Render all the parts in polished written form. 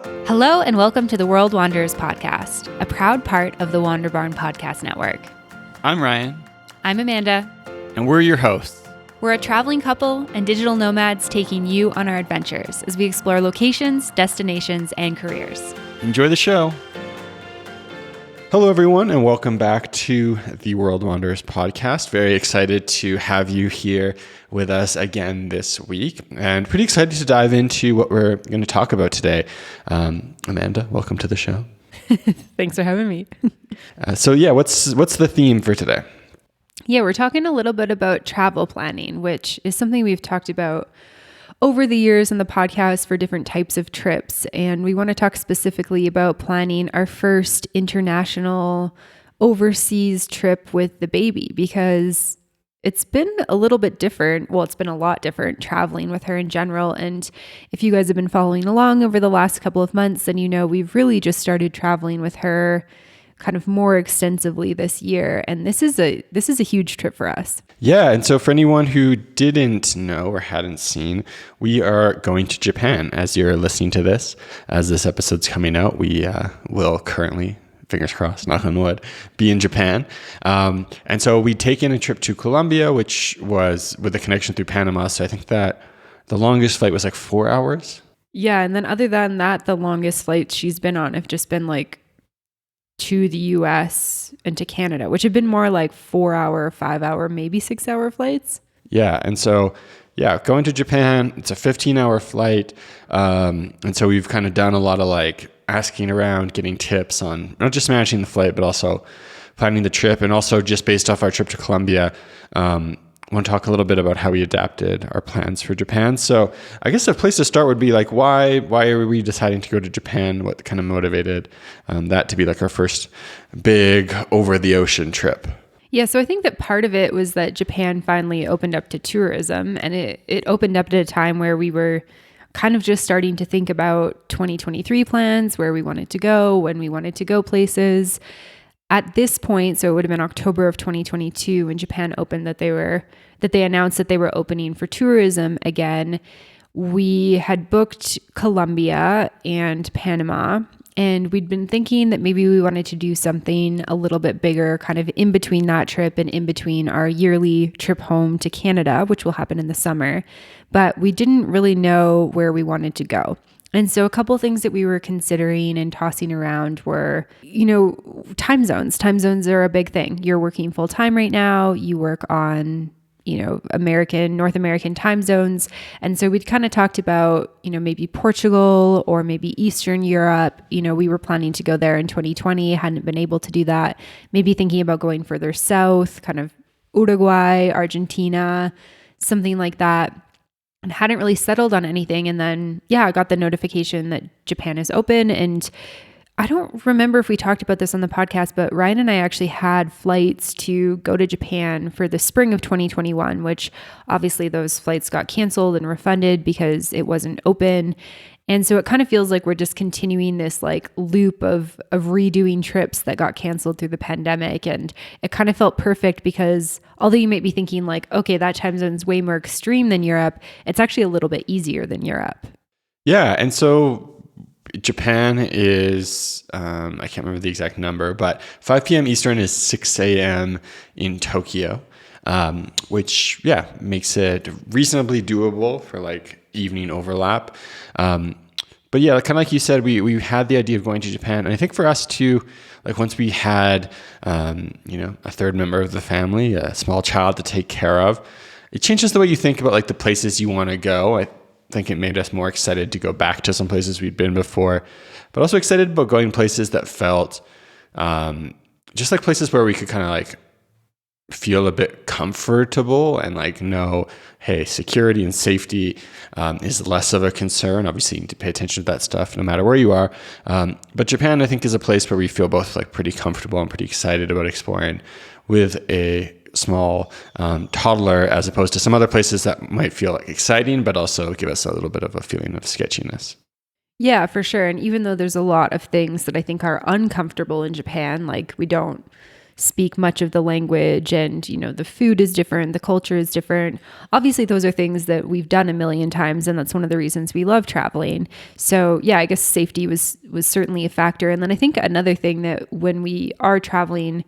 Hello and welcome to the World Wanderers podcast, a proud part of the Wander Barn Podcast Network. I'm Ryan. I'm Amanda. And we're your hosts. We're a traveling couple and digital nomads taking you on our adventures as we explore locations, destinations, and careers. Enjoy the show. Hello, everyone, and welcome back to the World Wanderers podcast. Very excited to have you here with us again this week, and pretty excited to dive into what we're going to talk about today. Amanda, welcome to the show. Thanks for having me. What's the theme for today? Yeah, we're talking a little bit about travel planning, which is something we've talked about over the years in the podcast for different types of trips. And we want to talk specifically about planning our first international overseas trip with the baby, because it's been a little bit different. Well, it's been a lot different traveling with her in general. And if you guys have been following along over the last couple of months, then you know we've really just started traveling with her kind of more extensively this year. And this is a huge trip for us. Yeah. And so for anyone who didn't know or hadn't seen, we are going to Japan as you're listening to this. As this episode's coming out, we will currently, fingers crossed, knock on wood, be in Japan. And so we'd taken a trip to Colombia, which was with a connection through Panama. So I think that the longest flight was like 4 hours. Yeah. And then other than that, the longest flights she's been on have just been like to the US and to Canada, which have been more like 4 hour, 5 hour, maybe 6 hour flights. Yeah. And so, going to Japan, it's a 15-hour flight. And so we've kind of done a lot of like asking around, getting tips on not just managing the flight, but also planning the trip. And also just based off our trip to Colombia, I want to talk a little bit about how we adapted our plans for Japan. So I guess a place to start would be like, why are we deciding to go to Japan? What kind of motivated that to be like our first big over the ocean trip? Yeah, so I think that part of it was that Japan finally opened up to tourism, and it opened up at a time where we were kind of just starting to think about 2023 plans, where we wanted to go, when we wanted to go places. At this point, so it would have been October of 2022 when Japan opened that they announced that they were opening for tourism again. We had booked Colombia and Panama, and we'd been thinking that maybe we wanted to do something a little bit bigger, kind of in between that trip and in between our yearly trip home to Canada, which will happen in the summer. But we didn't really know where we wanted to go. And so a couple of things that we were considering and tossing around were, time zones. Time zones are a big thing. You're working full time right now. You work on, North American time zones. And so we'd kind of talked about, maybe Portugal or maybe Eastern Europe. We were planning to go there in 2020, hadn't been able to do that. Maybe thinking about going further south, kind of Uruguay, Argentina, something like that. And hadn't really settled on anything. And then, I got the notification that Japan is open. And I don't remember if we talked about this on the podcast, but Ryan and I actually had flights to go to Japan for the spring of 2021, which obviously those flights got canceled and refunded because it wasn't open. And so it kind of feels like we're just continuing this like loop of redoing trips that got canceled through the pandemic. And it kind of felt perfect because although you might be thinking like, okay, that time zone is way more extreme than Europe, it's actually a little bit easier than Europe. Yeah. And so Japan is, I can't remember the exact number, but 5 p.m. Eastern is 6 a.m. in Tokyo, which, makes it reasonably doable for like evening overlap. But kind of like you said, we had the idea of going to Japan. And I think for us too, like once we had, a third member of the family, a small child to take care of, it changes the way you think about like the places you want to go. I think it made us more excited to go back to some places we'd been before, but also excited about going places that felt just like places where we could kind of like feel a bit comfortable and like know, hey, security and safety is less of a concern. Obviously, you need to pay attention to that stuff no matter where you are. But Japan, I think, is a place where we feel both like pretty comfortable and pretty excited about exploring with a small toddler, as opposed to some other places that might feel like exciting, but also give us a little bit of a feeling of sketchiness. Yeah, for sure. And even though there's a lot of things that I think are uncomfortable in Japan, like we don't speak much of the language, and the food is different, the culture is different. Obviously those are things that we've done a million times, and that's one of the reasons we love traveling. So yeah, I guess safety was certainly a factor. And then I think another thing that when we are traveling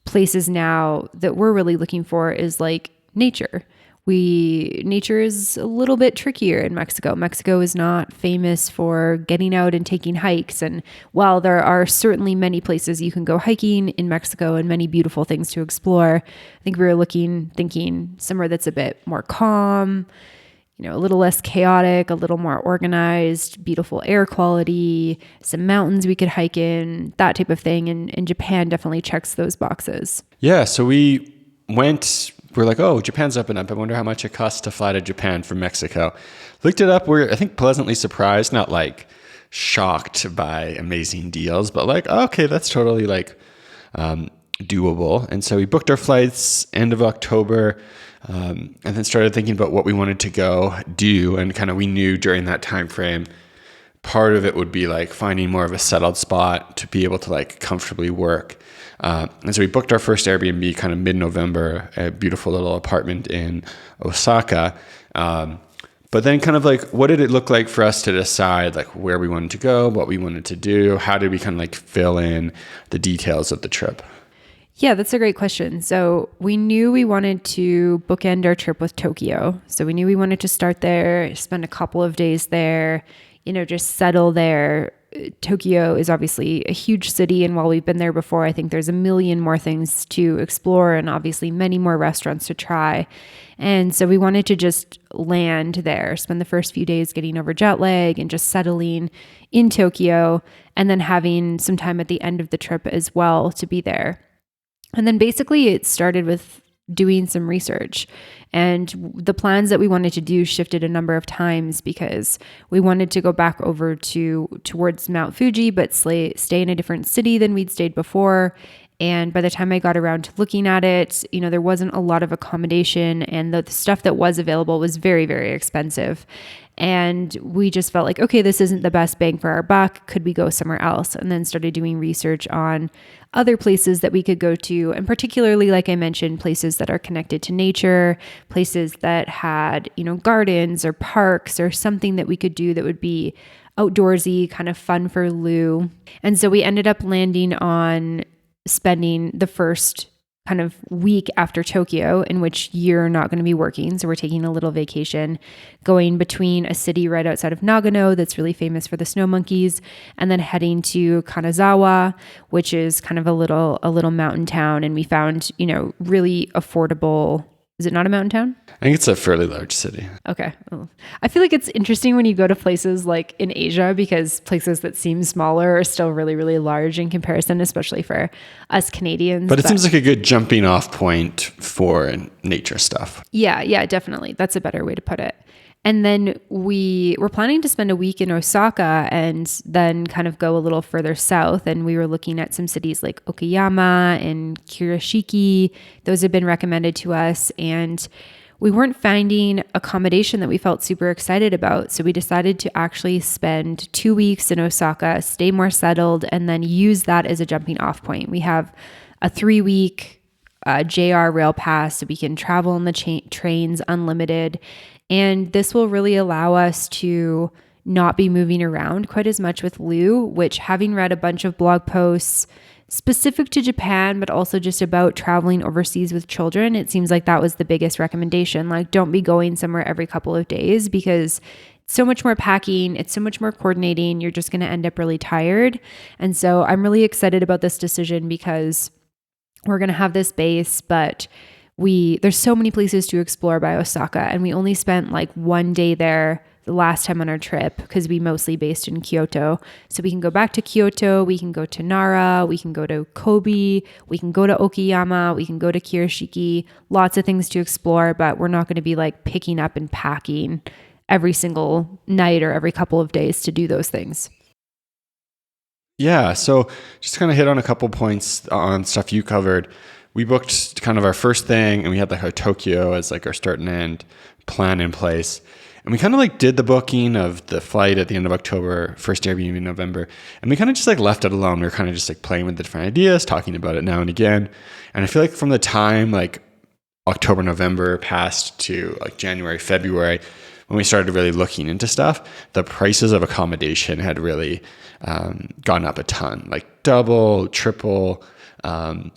places now that we're really looking for is like nature. Nature is a little bit trickier in Mexico. Mexico is not famous for getting out and taking hikes. And while there are certainly many places you can go hiking in Mexico and many beautiful things to explore, I think we were thinking somewhere that's a bit more calm, a little less chaotic, a little more organized, beautiful air quality, some mountains we could hike in, that type of thing. And Japan definitely checks those boxes. Yeah. So we're like, oh, Japan's up and up. I wonder how much it costs to fly to Japan from Mexico. Looked it up. We're, I think, pleasantly surprised, not like shocked by amazing deals, but like, okay, that's totally like doable. And so we booked our flights end of October, and then started thinking about what we wanted to go do. And kind of we knew during that time frame, part of it would be like finding more of a settled spot to be able to like comfortably work. And so we booked our first Airbnb kind of mid-November, a beautiful little apartment in Osaka. But then kind of like, what did it look like for us to decide like where we wanted to go, what we wanted to do? How did we kind of like fill in the details of the trip? Yeah, that's a great question. So we knew we wanted to bookend our trip with Tokyo. So we knew we wanted to start there, spend a couple of days there, just settle there. Tokyo is obviously a huge city, and while we've been there before, I think there's a million more things to explore and obviously many more restaurants to try. And so we wanted to just land there, spend the first few days getting over jet lag and just settling in Tokyo, and then having some time at the end of the trip as well to be there. And then basically it started with doing some research, and the plans that we wanted to do shifted a number of times because we wanted to go back over towards Mount Fuji, but stay in a different city than we'd stayed before. And by the time I got around to looking at it, there wasn't a lot of accommodation, and the stuff that was available was very, very expensive. And we just felt like, okay, this isn't the best bang for our buck. Could we go somewhere else? And then started doing research on other places that we could go to. And particularly, like I mentioned, places that are connected to nature, places that had, gardens or parks or something that we could do that would be outdoorsy, kind of fun for Lou. And so we ended up landing on spending the first kind of week after Tokyo, in which you're not going to be working. So we're taking a little vacation, going between a city right outside of Nagano that's really famous for the snow monkeys, and then heading to Kanazawa, which is kind of a little mountain town. And we found, really affordable. Is it not a mountain town? I think it's a fairly large city. Okay. Well, I feel like it's interesting when you go to places like in Asia, because places that seem smaller are still really, really large in comparison, especially for us Canadians. But it seems like a good jumping off point for nature stuff. Yeah, definitely. That's a better way to put it. And then we were planning to spend a week in Osaka and then kind of go a little further south. And we were looking at some cities like Okayama and Kirishiki. Those have been recommended to us. And we weren't finding accommodation that we felt super excited about. So we decided to actually spend 2 weeks in Osaka, stay more settled, and then use that as a jumping off point. We have a 3-week JR rail pass, so we can travel on the trains unlimited. And this will really allow us to not be moving around quite as much with Lou, which, having read a bunch of blog posts specific to Japan, but also just about traveling overseas with children, it seems like that was the biggest recommendation. Like, don't be going somewhere every couple of days because it's so much more packing, it's so much more coordinating, you're just going to end up really tired. And so I'm really excited about this decision because we're going to have this base, but there's so many places to explore by Osaka, and we only spent like 1 day there the last time on our trip because we mostly based in Kyoto. So we can go back to Kyoto, we can go to Nara, we can go to Kobe, we can go to Okayama, we can go to Kirishiki, lots of things to explore, but we're not going to be like picking up and packing every single night or every couple of days to do those things. Yeah, so just kind of hit on a couple points on stuff you covered. We booked kind of our first thing, and we had like our Tokyo as like our start and end plan in place. And we kind of like did the booking of the flight at the end of October, first Airbnb in November. And we kind of just like left it alone. We were kind of just like playing with the different ideas, talking about it now and again. And I feel like from the time like October, November passed to like January, February, when we started really looking into stuff, the prices of accommodation had really gone up a ton, like double, triple. And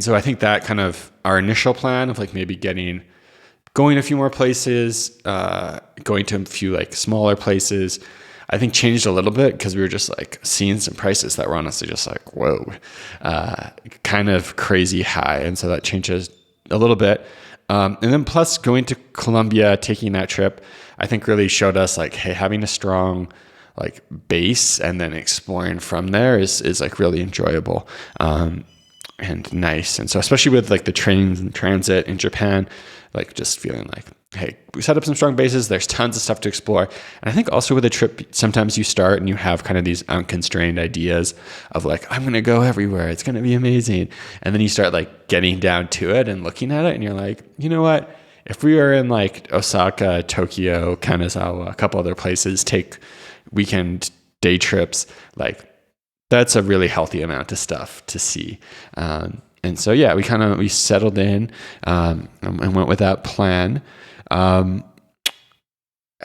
so I think that kind of our initial plan of like maybe going a few more places, going to a few like smaller places, I think changed a little bit because we were just like seeing some prices that were honestly just like, whoa, kind of crazy high. And so that changes a little bit. And then plus going to Colombia, taking that trip, I think really showed us like, hey, having a strong like base and then exploring from there is like really enjoyable. And nice. And so especially with like the trains and transit in Japan, like just feeling like, hey, we set up some strong bases. There's tons of stuff to explore. And I think also with a trip, sometimes you start and you have kind of these unconstrained ideas of like, I'm going to go everywhere. It's going to be amazing. And then you start like getting down to it and looking at it and you're like, you know what? If we are in like Osaka, Tokyo, Kanazawa, a couple other places, take weekend day trips, like that's a really healthy amount of stuff to see. And so, yeah, we settled in and went with that plan. Kind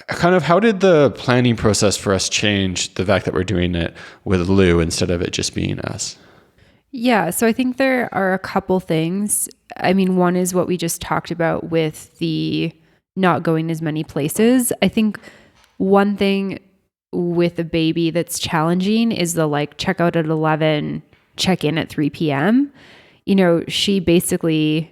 of how did the planning process for us change the fact that we're doing it with Lou instead of it just being us? Yeah, so I think there are a couple things. I mean, one is what we just talked about with the not going as many places. I think one thing with a baby that's challenging is the like check out at 11, check in at 3 p.m. You know, she basically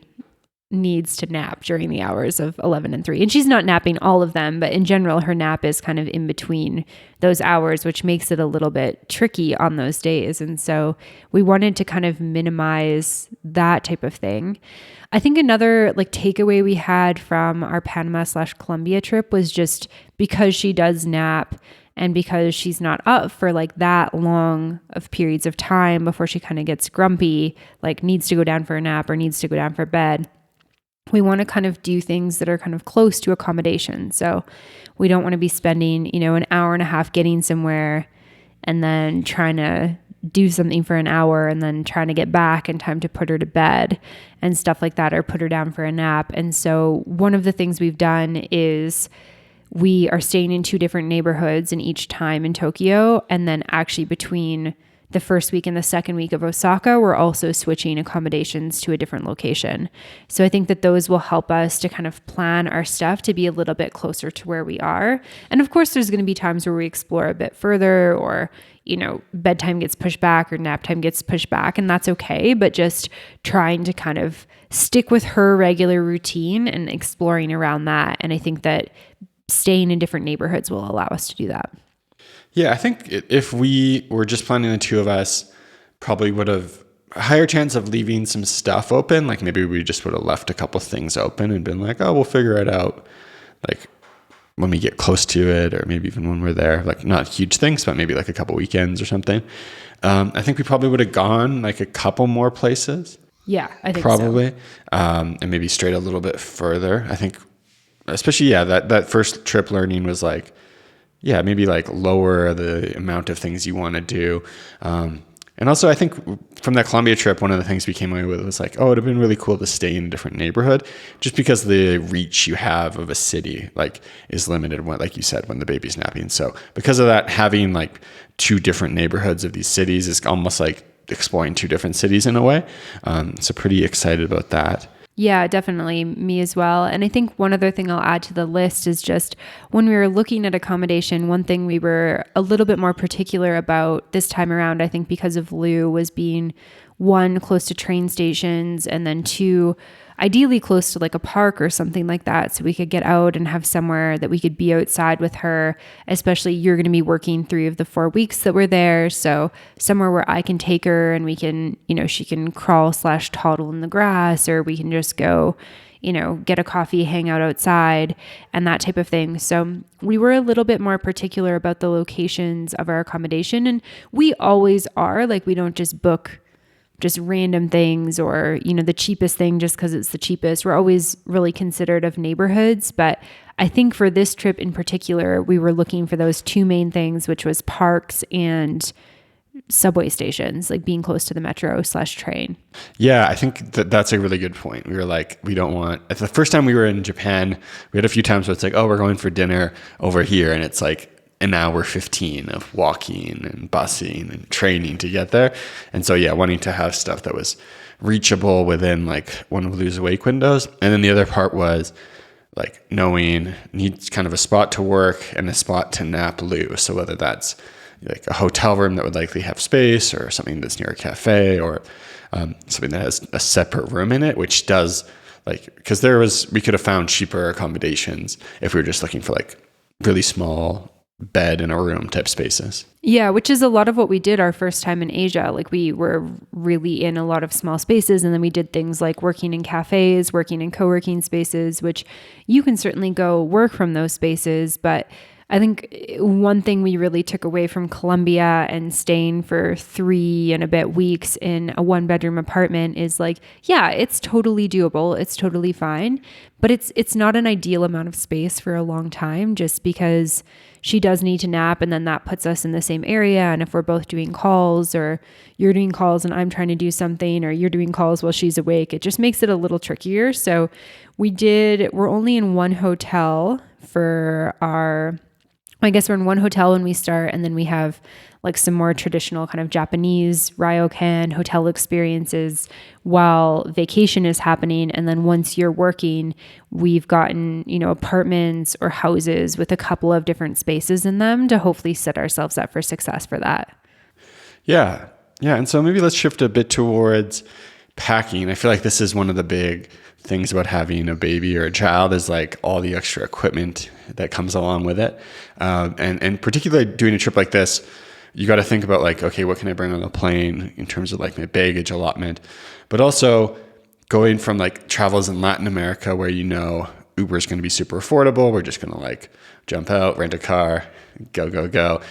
needs to nap during the hours of 11 and 3. And she's not napping all of them, but in general, her nap is kind of in between those hours, which makes it a little bit tricky on those days. And so we wanted to kind of minimize that type of thing. I think another like takeaway we had from our Panama/Colombia trip was just because she does nap and because she's not up for like that long of periods of time before she kind of gets grumpy, like needs to go down for a nap or needs to go down for bed, we want to kind of do things that are kind of close to accommodation. So we don't want to be spending, an hour and a half getting somewhere and then trying to do something for an hour and then trying to get back in time to put her to bed and stuff like that, or put her down for a nap. And so one of the things we've done is we are staying in 2 different neighborhoods in each time in Tokyo. And then actually between the first week and the second week of Osaka, we're also switching accommodations to a different location. So I think that those will help us to kind of plan our stuff to be a little bit closer to where we are. And of course, there's going to be times where we explore a bit further, or, bedtime gets pushed back or nap time gets pushed back, and that's okay. But just trying to kind of stick with her regular routine and exploring around that. And I think that staying in different neighborhoods will allow us to do that. Yeah, I think if we were just planning the 2 of us, probably would have a higher chance of leaving some stuff open. Like maybe we just would have left a couple things open and been like, oh, we'll figure it out like when we get close to it, or maybe even when we're there, like not huge things, but maybe like a couple weekends or something. I think we probably would have gone like a couple more places. Yeah, I think probably. so. And maybe strayed a little bit further. I think, especially, that first trip learning was like, yeah, maybe like lower the amount of things you want to do. And also I think from that Colombia trip, one of the things we came away with was like, oh, it'd have been really cool to stay in a different neighborhood, just because the reach you have of a city like is limited when, like you said, when the baby's napping. So because of that, having like 2 different neighborhoods of these cities is almost like exploring 2 different cities in a way. So pretty excited about that. Yeah, definitely. Me as well. And I think one other thing I'll add to the list is just when we were looking at accommodation, one thing we were a little bit more particular about this time around, I think because of Lou, was being 1, close to train stations, and then 2, ideally close to like a park or something like that, so we could get out and have somewhere that we could be outside with her. Especially, you're going to be working 3 of the 4 weeks that we're there, so somewhere where I can take her and we can, she can crawl/toddle in the grass, or we can just go, get a coffee, hang out outside, and that type of thing. So we were a little bit more particular about the locations of our accommodation, and we always are. Like, we don't just book just random things or, the cheapest thing just because it's the cheapest. We're always really considerate of neighborhoods. But I think for this trip in particular, we were looking for those two main things, which was parks and subway stations, like being close to the metro/train. Yeah, I think that's a really good point. We were like, we don't want, the first time we were in Japan, we had a few times where it's like, oh, we're going for dinner over here. And it's like an hour 15 of walking and busing and training to get there. And so, yeah, wanting to have stuff that was reachable within like one of those awake windows. And then the other part was like knowing needs kind of a spot to work and a spot to nap Lou. So whether that's like a hotel room that would likely have space or something that's near a cafe or something that has a separate room in it, which does like, because we could have found cheaper accommodations if we were just looking for like really small bed in a room type spaces. Yeah, which is a lot of what we did our first time in Asia. Like we were really in a lot of small spaces, and then we did things like working in cafes, working in co-working spaces, which you can certainly go work from those spaces. But I think one thing we really took away from Colombia and staying for 3 and a bit weeks in a 1-bedroom apartment is like, yeah, it's totally doable. It's totally fine. But it's not an ideal amount of space for a long time, just because she does need to nap, and then that puts us in the same area. And if we're both doing calls, or you're doing calls and I'm trying to do something, or you're doing calls while she's awake, it just makes it a little trickier. So we're only in one hotel for I guess we're in one hotel when we start, and then we have like some more traditional kind of Japanese ryokan hotel experiences while vacation is happening. And then once you're working, we've gotten, apartments or houses with a couple of different spaces in them to hopefully set ourselves up for success for that. Yeah. Yeah. And so maybe let's shift a bit towards packing. I feel like this is one of the big things about having a baby or a child is like all the extra equipment that comes along with it. And particularly doing a trip like this, you got to think about like, okay, what can I bring on the plane in terms of like my baggage allotment, but also going from like travels in Latin America where, Uber is going to be super affordable. We're just going to like jump out, rent a car, go,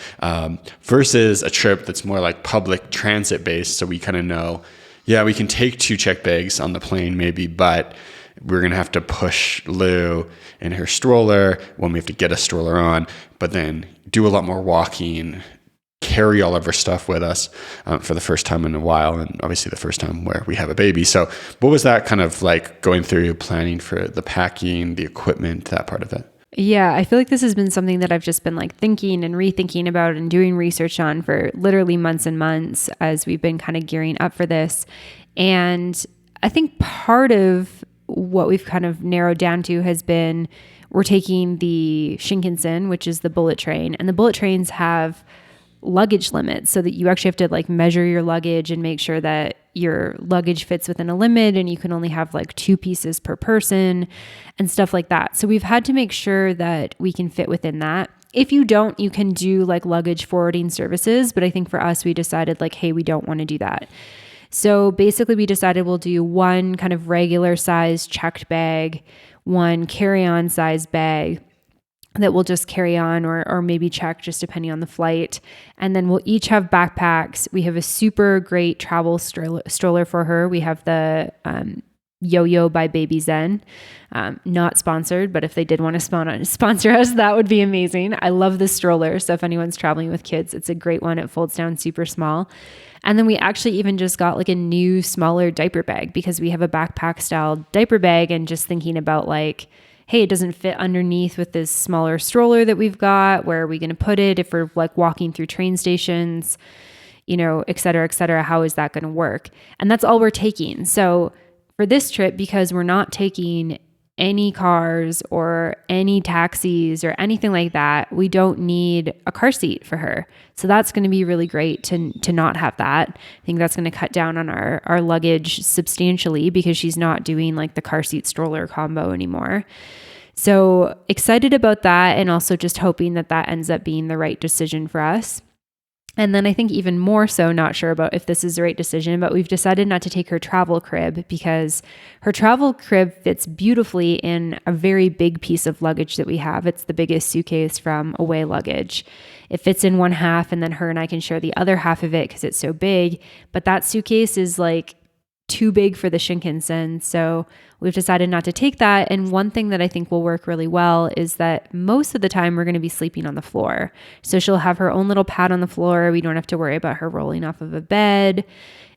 versus a trip that's more like public transit based. So we kind of know, yeah, we can take 2 check bags on the plane maybe, but we're going to have to push Lou in her stroller when we have to get a stroller on, but then do a lot more walking, carry all of our stuff with us for the first time in a while, and obviously the first time where we have a baby. So what was that kind of like going through planning for the packing, the equipment, that part of it? Yeah, I feel like this has been something that I've just been like thinking and rethinking about and doing research on for literally months and months as we've been kind of gearing up for this. And I think part of what we've kind of narrowed down to has been we're taking the Shinkansen, which is the bullet train, and the bullet trains have luggage limits so that you actually have to like measure your luggage and make sure that your luggage fits within a limit, and you can only have like 2 pieces per person and stuff like that. So we've had to make sure that we can fit within that. If you don't, you can do like luggage forwarding services. But I think for us, we decided like, hey, we don't want to do that. So basically we decided we'll do one kind of regular size checked bag, one carry-on size bag that we'll just carry on or maybe check just depending on the flight. And then we'll each have backpacks. We have a super great travel stroller for her. We have the Yo-Yo by Baby Zen. Not sponsored, but if they did want to sponsor us, that would be amazing. I love this stroller. So if anyone's traveling with kids, it's a great one. It folds down super small. And then we actually even just got like a new smaller diaper bag because we have a backpack style diaper bag, and just thinking about like, hey, it doesn't fit underneath with this smaller stroller that we've got. Where are we going to put it if we're like walking through train stations, et cetera, how is that going to work? And that's all we're taking. So for this trip, because we're not taking any cars or any taxis or anything like that, we don't need a car seat for her. So that's going to be really great to not have that. I think that's going to cut down on our luggage substantially because she's not doing like the car seat stroller combo anymore. So excited about that, and also just hoping that ends up being the right decision for us. And then I think even more so, not sure about if this is the right decision, but we've decided not to take her travel crib because her travel crib fits beautifully in a very big piece of luggage that we have. It's the biggest suitcase from Away Luggage. it fits in one half, and then her and I can share the other half of it because it's so big. But that suitcase is like too big for the Shinkansen. So we've decided not to take that. And one thing that I think will work really well is that most of the time we're going to be sleeping on the floor. So she'll have her own little pad on the floor. We don't have to worry about her rolling off of a bed,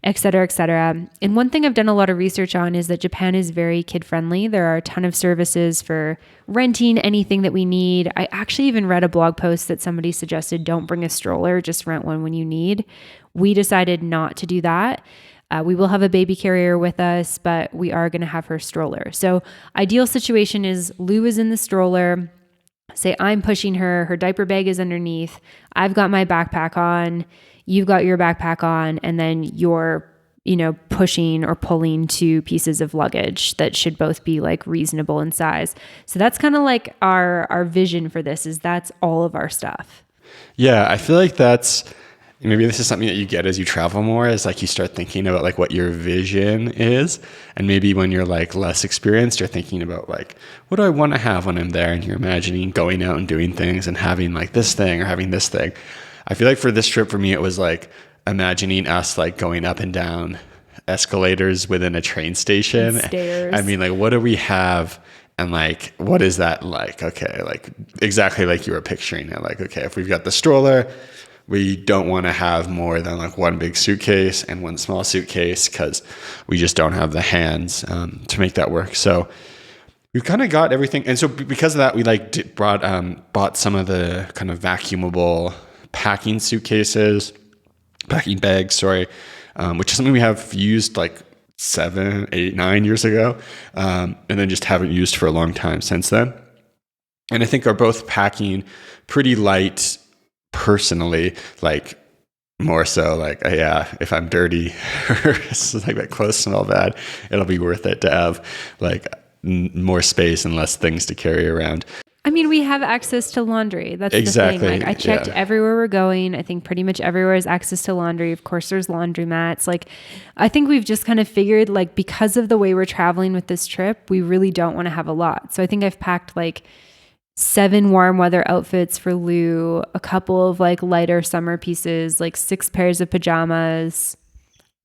et cetera, et cetera. And one thing I've done a lot of research on is that Japan is very kid friendly. There are a ton of services for renting anything that we need. I actually even read a blog post that somebody suggested don't bring a stroller, just rent one when you need. We decided not to do that. We will have a baby carrier with us, but we are going to have her stroller. So ideal situation is Lou is in the stroller. Say I'm pushing her. Her diaper bag is underneath. I've got my backpack on. You've got your backpack on. And then you're, pushing or pulling two pieces of luggage that should both be like reasonable in size. So that's kind of like our vision for this is that's all of our stuff. Yeah, I feel like maybe this is something that you get as you travel more, is like you start thinking about like what your vision is. And maybe when you're like less experienced, you're thinking about like, what do I want to have when I'm there? And you're imagining going out and doing things and having like this thing or having this thing. I feel like for this trip, for me, it was like imagining us like going up and down escalators within a train station. And stairs. I mean, like, what do we have? And like, what is that like? Okay, like exactly like you were picturing it. Like, okay, if we've got the stroller, we don't want to have more than like one big suitcase and one small suitcase because we just don't have the hands to make that work. So we've kind of got everything. And so because of that, we like bought some of the kind of vacuumable packing bags, which is something we have used like 7, 8, 9 years ago, and then just haven't used for a long time since then. And I think are both packing pretty light personally, like more so like, if I'm dirty or like that clothes smell bad, it'll be worth it to have like more space and less things to carry around. I mean, we have access to laundry. That's exactly. the thing. Like I checked everywhere we're going. I think pretty much everywhere has access to laundry. Of course, there's laundromats. Like, I think we've just kind of figured like because of the way we're traveling with this trip, we really don't want to have a lot. So I think I've packed like 7 warm weather outfits for Lou, a couple of like lighter summer pieces, like 6 pairs of pajamas.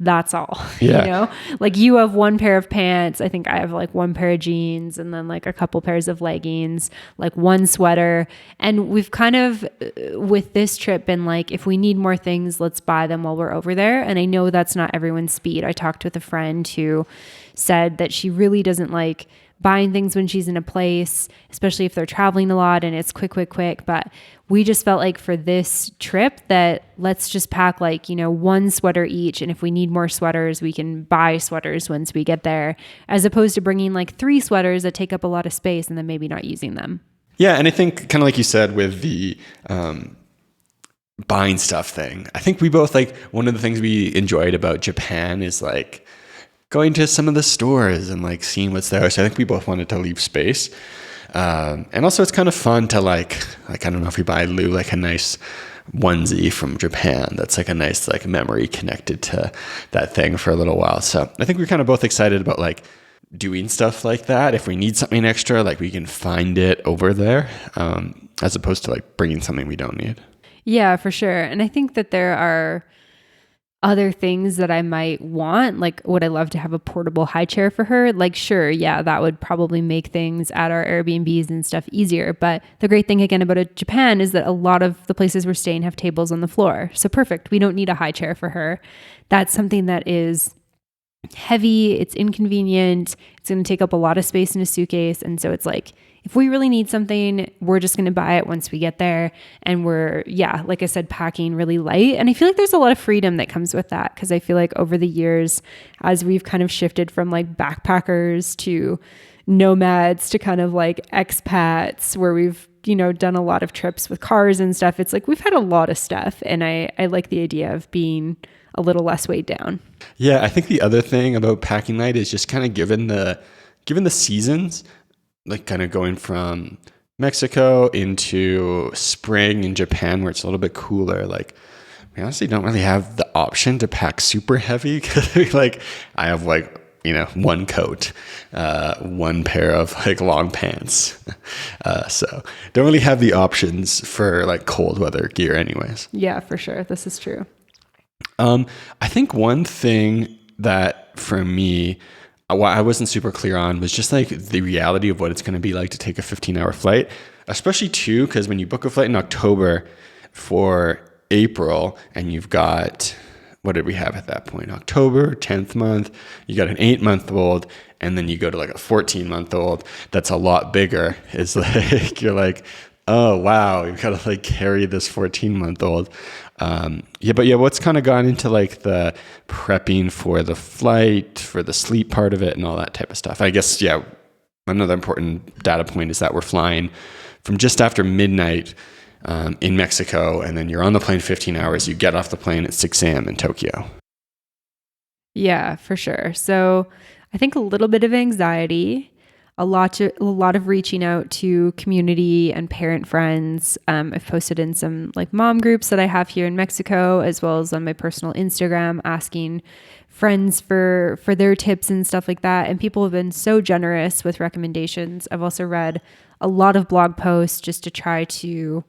That's all. Yeah. Like you have 1 pair of pants. I think I have like 1 pair of jeans and then like a couple pairs of leggings, like 1 sweater. And we've kind of with this trip been like, if we need more things, let's buy them while we're over there. And I know that's not everyone's speed. I talked with a friend who said that she really doesn't like buying things when she's in a place, especially if they're traveling a lot and it's quick. But we just felt like for this trip that let's just pack like, 1 sweater each. And if we need more sweaters, we can buy sweaters once we get there, as opposed to bringing like 3 sweaters that take up a lot of space and then maybe not using them. Yeah. And I think kind of like you said with the buying stuff thing, I think we both like one of the things we enjoyed about Japan is like going to some of the stores and like seeing what's there. So I think we both wanted to leave space. And also it's kind of fun to like, I don't know if we buy Lou like a nice onesie from Japan. That's like a nice like memory connected to that thing for a little while. So I think we're kind of both excited about like doing stuff like that. If we need something extra, like we can find it over there, as opposed to like bringing something we don't need. Yeah, for sure. And I think that there are other things that I might want, like would I love to have a portable high chair for her? Like, sure, yeah, that would probably make things at our Airbnbs and stuff easier. But the great thing again about Japan is that a lot of the places we're staying have tables on the floor. So perfect. We don't need a high chair for her. That's something that is heavy. It's inconvenient. It's going to take up a lot of space in a suitcase. And so it's like, if we really need something, we're just going to buy it once we get there. And we're, like I said, packing really light. And I feel like there's a lot of freedom that comes with that. Because I feel like over the years, as we've kind of shifted from like backpackers to nomads to kind of like expats, where we've, done a lot of trips with cars and stuff, it's like we've had a lot of stuff. And I like the idea of being a little less weighed down. Yeah, I think the other thing about packing light is just kind of given the seasons, like kind of going from Mexico into spring in Japan where it's a little bit cooler. Like we honestly don't really have the option to pack super heavy because I have like one coat, one pair of like long pants. So don't really have the options for like cold weather gear anyways. Yeah, for sure. This is true. I think one thing that for me, what I wasn't super clear on was just like the reality of what it's going to be like to take a 15-hour flight, especially too, because when you book a flight in October for April and you've got, what did we have at that point? October, 10th month, you got an 8-month-old, and then you go to like a 14-month-old. That's a lot bigger. It's like, you're like, oh, wow, you've got to like carry this 14-month-old. What's kind of gone into like the prepping for the flight, for the sleep part of it and all that type of stuff? I guess, another important data point is that we're flying from just after midnight in Mexico, and then you're on the plane 15 hours. You get off the plane at 6 a.m. in Tokyo. Yeah, for sure. So I think a little bit of anxiety, a lot of reaching out to community and parent friends. I've posted in some like mom groups that I have here in Mexico, as well as on my personal Instagram, asking friends for their tips and stuff like that. And people have been so generous with recommendations. I've also read a lot of blog posts just to try to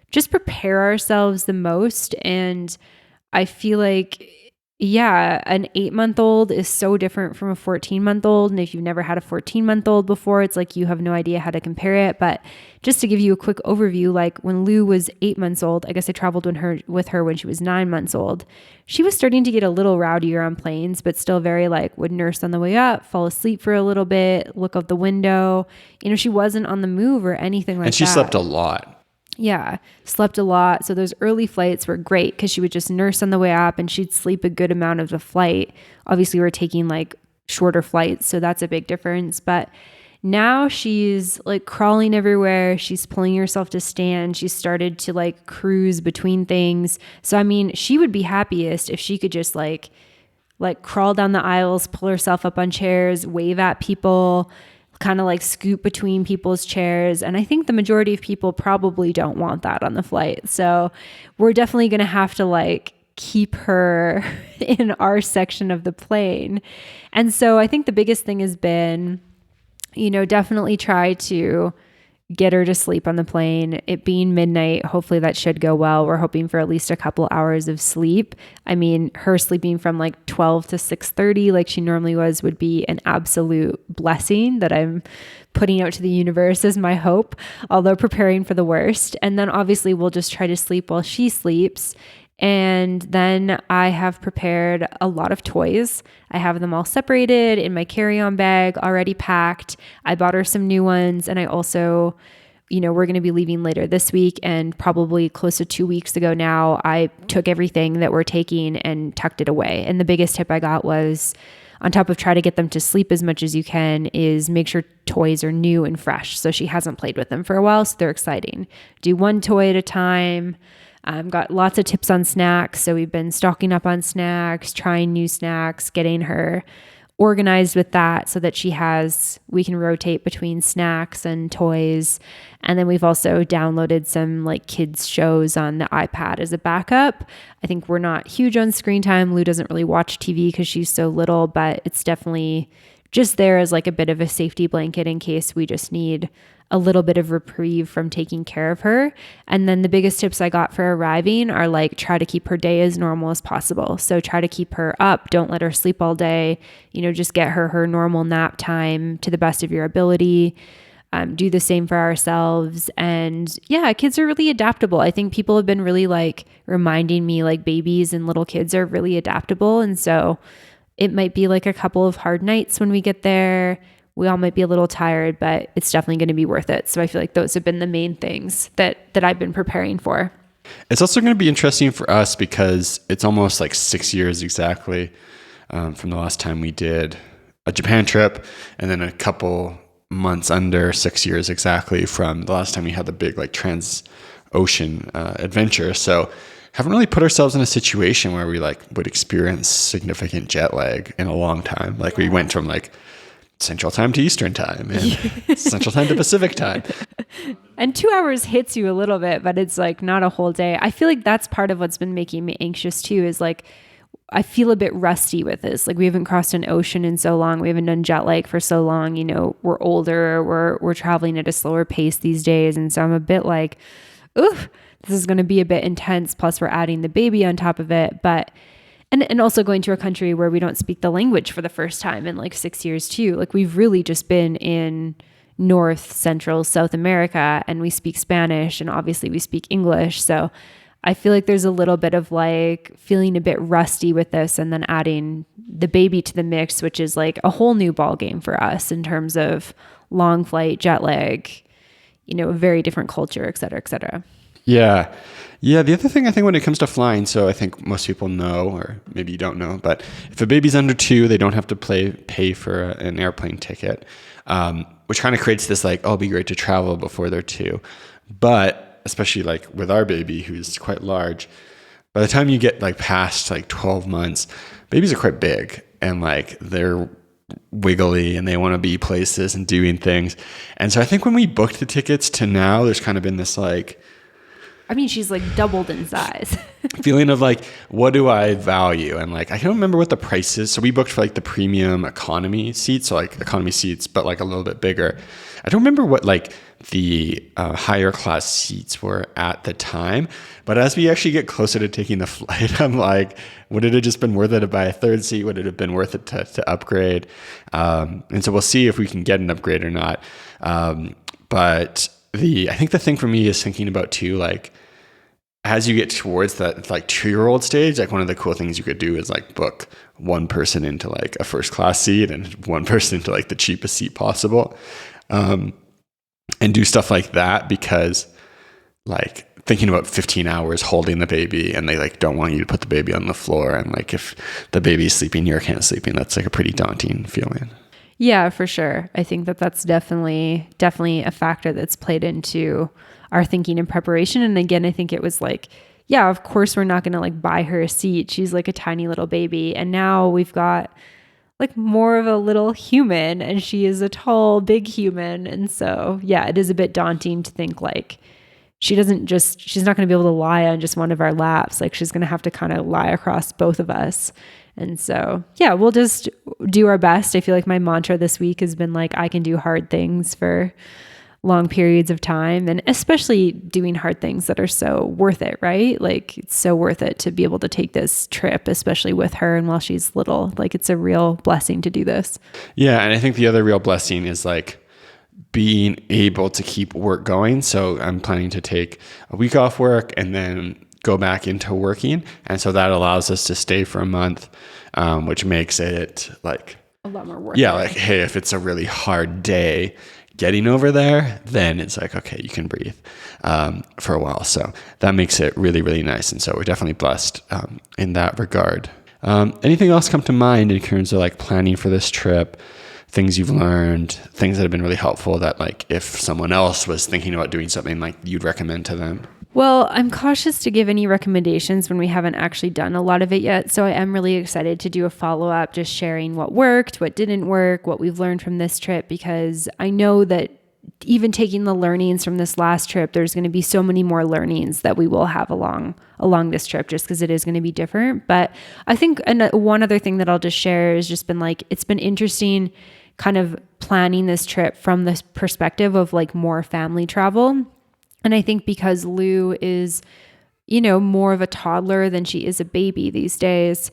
just prepare ourselves the most. And I feel like, an 8-month-old is so different from a 14-month-old. And if you've never had a 14-month-old before, it's like you have no idea how to compare it. But just to give you a quick overview, like when Lou was 8 months old, I guess I traveled with her when she was 9 months old. She was starting to get a little rowdier on planes, but still very like would nurse on the way up, fall asleep for a little bit, look out the window. She wasn't on the move or anything like that. And she slept a lot. Yeah, slept a lot. So those early flights were great because she would just nurse on the way up and she'd sleep a good amount of the flight. Obviously, we're taking like shorter flights, so that's a big difference. But now she's like crawling everywhere. She's pulling herself to stand. She's started to like cruise between things. So, I mean, she would be happiest if she could just like crawl down the aisles, pull herself up on chairs, wave at people, kind of like scoot between people's chairs. And I think the majority of people probably don't want that on the flight. So we're definitely going to have to like keep her in our section of the plane. And so I think the biggest thing has been, definitely try to get her to sleep on the plane. It being midnight, hopefully that should go well. We're hoping for at least a couple hours of sleep. I mean, her sleeping from like 12 to 6:30 like she normally was would be an absolute blessing that I'm putting out to the universe as my hope, although preparing for the worst. And then obviously we'll just try to sleep while she sleeps. And then I have prepared a lot of toys. I have them all separated in my carry-on bag, already packed. I bought her some new ones. And I also, we're going to be leaving later this week, and probably close to 2 weeks ago now, I took everything that we're taking and tucked it away. And the biggest tip I got was, on top of try to get them to sleep as much as you can, is make sure toys are new and fresh. So she hasn't played with them for a while, so they're exciting. Do one toy at a time. Got lots of tips on snacks. So we've been stocking up on snacks, trying new snacks, getting her organized with that so that we can rotate between snacks and toys. And then we've also downloaded some like kids shows on the iPad as a backup. I think we're not huge on screen time. Lou doesn't really watch TV because she's so little, but it's definitely just there as like a bit of a safety blanket in case we just need a little bit of reprieve from taking care of her. And then the biggest tips I got for arriving are like, try to keep her day as normal as possible. So try to keep her up. Don't let her sleep all day. Just get her normal nap time to the best of your ability. Do the same for ourselves. And kids are really adaptable. I think people have been really like reminding me like babies and little kids are really adaptable. And so it might be like a couple of hard nights when we get there. We all might be a little tired, but it's definitely going to be worth it. So I feel like those have been the main things that I've been preparing for. It's also going to be interesting for us because it's almost like 6 years exactly from the last time we did a Japan trip, and then a couple months under 6 years exactly from the last time we had the big like trans-ocean adventure. So haven't really put ourselves in a situation where we like would experience significant jet lag in a long time. Like we went from like Central Time to Eastern Time and Central Time to Pacific Time. And 2 hours hits you a little bit, but it's like not a whole day. I feel like that's part of what's been making me anxious too, is like I feel a bit rusty with this. Like we haven't crossed an ocean in so long. We haven't done jet lag for so long. You know, we're older. We're traveling at a slower pace these days. And so I'm a bit like, oof, this is going to be a bit intense. Plus we're adding the baby on top of it. But, and also going to a country where we don't speak the language for the first time in like 6 years too. Like we've really just been in North, Central, South America, and we speak Spanish and obviously we speak English. So I feel like there's a little bit of like feeling a bit rusty with this, and then adding the baby to the mix, which is like a whole new ball game for us in terms of long flight, jet lag, you know, a very different culture, et cetera, et cetera. Yeah. Yeah. The other thing I think when it comes to flying, so I think most people know, or maybe you don't know, but if a baby's under 2, they don't have to pay for an airplane ticket, which kind of creates this like, oh, it'll be great to travel before they're 2. But especially like with our baby, who's quite large, by the time you get like past like 12 months, babies are quite big and like they're wiggly and they want to be places and doing things. And so I think when we booked the tickets to now, there's kind of been this like, I mean, she's like doubled in size. feeling of like, what do I value? And like, I don't remember what the price is. So we booked for like the premium economy seats, so like economy seats, but like a little bit bigger. I don't remember what like the higher class seats were at the time. But as we actually get closer to taking the flight, I'm like, would it have just been worth it to buy a third seat? Would it have been worth it to upgrade? And so we'll see if we can get an upgrade or not. But I think the thing for me is thinking about too, like, as you get towards that like 2-year-old stage, like one of the cool things you could do is like book one person into like a first class seat and one person into like the cheapest seat possible. And do stuff like that, because like thinking about 15 hours holding the baby and they like don't want you to put the baby on the floor. And like if the baby's sleeping, you can't sleeping. That's like a pretty daunting feeling. Yeah, for sure. I think that that's definitely a factor that's played into our thinking and preparation. And again, I think it was like, yeah, of course we're not going to like buy her a seat. She's like a tiny little baby. And now we've got like more of a little human, and she is a tall, big human. And so, yeah, it is a bit daunting to think like she's not going to be able to lie on just one of our laps. Like she's going to have to kind of lie across both of us. And so, yeah, we'll just do our best. I feel like my mantra this week has been like, I can do hard things for long periods of time, and especially doing hard things that are so worth it, right? Like it's so worth it to be able to take this trip, especially with her and while she's little. Like it's a real blessing to do this. Yeah. And I think the other real blessing is like being able to keep work going. So I'm planning to take a week off work and then go back into working. And so that allows us to stay for a month, which makes it like a lot more worth it. Like, hey, if it's a really hard day getting over there, then it's like, okay, you can breathe for a while. So that makes it really, really nice. And so we're definitely blessed in that regard. Anything else come to mind in terms of like planning for this trip, things you've learned, things that have been really helpful that like if someone else was thinking about doing something, like you'd recommend to them? Well, I'm cautious to give any recommendations when we haven't actually done a lot of it yet. So I am really excited to do a follow-up, just sharing what worked, what didn't work, what we've learned from this trip, because I know that even taking the learnings from this last trip, there's going to be so many more learnings that we will have along this trip, just because it is going to be different. But I think one other thing that I'll just share has just been like, it's been interesting kind of planning this trip from this perspective of like more family travel. And I think because Lou is, you know, more of a toddler than she is a baby these days,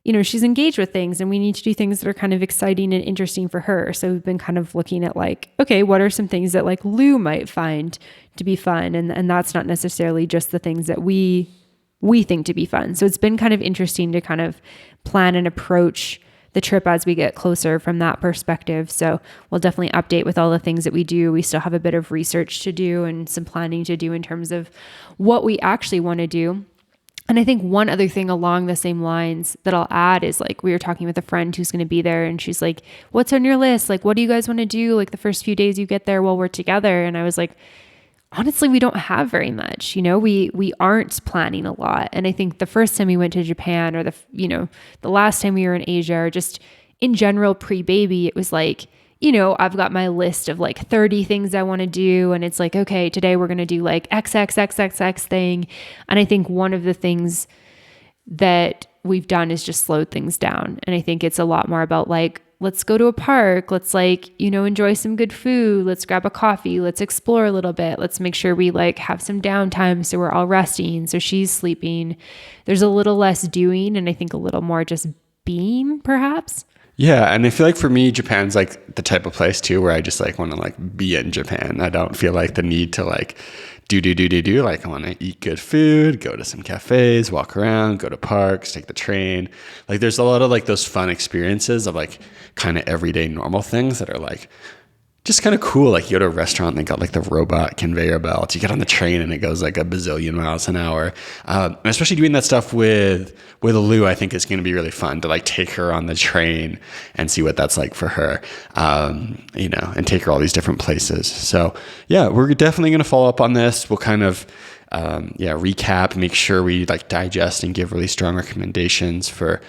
you know, she's engaged with things and we need to do things that are kind of exciting and interesting for her. So we've been kind of looking at like, okay, what are some things that like Lou might find to be fun? And that's not necessarily just the things that we think to be fun. So it's been kind of interesting to kind of plan and approach the trip as we get closer from that perspective. So we'll definitely update with all the things that we do. We still have a bit of research to do and some planning to do in terms of what we actually want to do. And I think one other thing along the same lines that I'll add is like, we were talking with a friend who's going to be there and she's like, what's on your list? Like, what do you guys want to do? Like the first few days you get there while we're together. And I was like, honestly, we don't have very much, you know, we aren't planning a lot. And I think the first time we went to Japan or the last time we were in Asia or just in general pre-baby, it was like, you know, I've got my list of like 30 things I want to do. And it's like, okay, today we're going to do like XXXXX thing. And I think one of the things that we've done is just slowed things down. And I think it's a lot more about like, let's go to a park. Let's like, enjoy some good food. Let's grab a coffee. Let's explore a little bit. Let's make sure we like have some downtime so we're all resting. So she's sleeping. There's a little less doing and I think a little more just being perhaps. Yeah, and I feel like for me, Japan's like the type of place too where I just like want to like be in Japan. I don't feel like the need to like do. Like I want to eat good food, go to some cafes, walk around, go to parks, take the train. Like there's a lot of like those fun experiences of like kind of everyday normal things that are like just kind of cool. Like you go to a restaurant and they got like the robot conveyor belt. You get on the train and it goes like a bazillion miles an hour. And especially doing that stuff with Lou, I think is going to be really fun to like take her on the train and see what that's like for her, and take her all these different places. So yeah, we're definitely going to follow up on this. We'll kind of, recap, make sure we like digest and give really strong recommendations for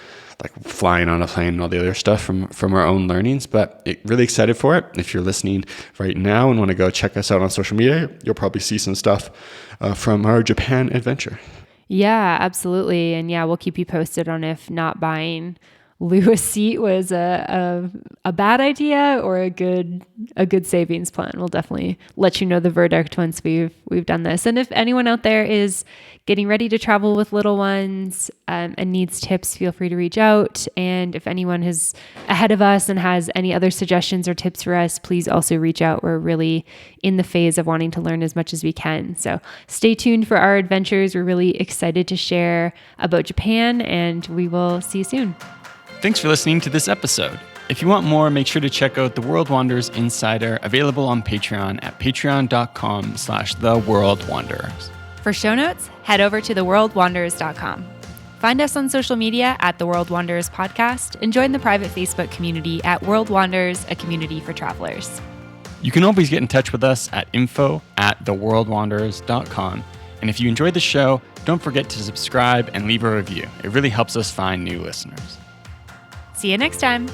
like flying on a plane and all the other stuff from our own learnings, but really excited for it. If you're listening right now and want to go check us out on social media, you'll probably see some stuff from our Japan adventure. Yeah, absolutely. And yeah, we'll keep you posted on if not buying Lou a seat was a bad idea or a good savings plan. We'll definitely let you know the verdict once we've done this. And if anyone out there is getting ready to travel with little ones and needs tips, feel free to reach out. And if anyone is ahead of us and has any other suggestions or tips for us, please also reach out. We're really in the phase of wanting to learn as much as we can. So stay tuned for our adventures. We're really excited to share about Japan, and we will see you soon. Thanks for listening to this episode. If you want more, make sure to check out The World Wanderers Insider, available on Patreon at patreon.com/theworldwanderers. For show notes, head over to theworldwanderers.com. Find us on social media at The World Wanderers Podcast and join the private Facebook community at World Wanderers, a community for travelers. You can always get in touch with us at info@theworldwanderers.com. And if you enjoyed the show, don't forget to subscribe and leave a review. It really helps us find new listeners. See you next time.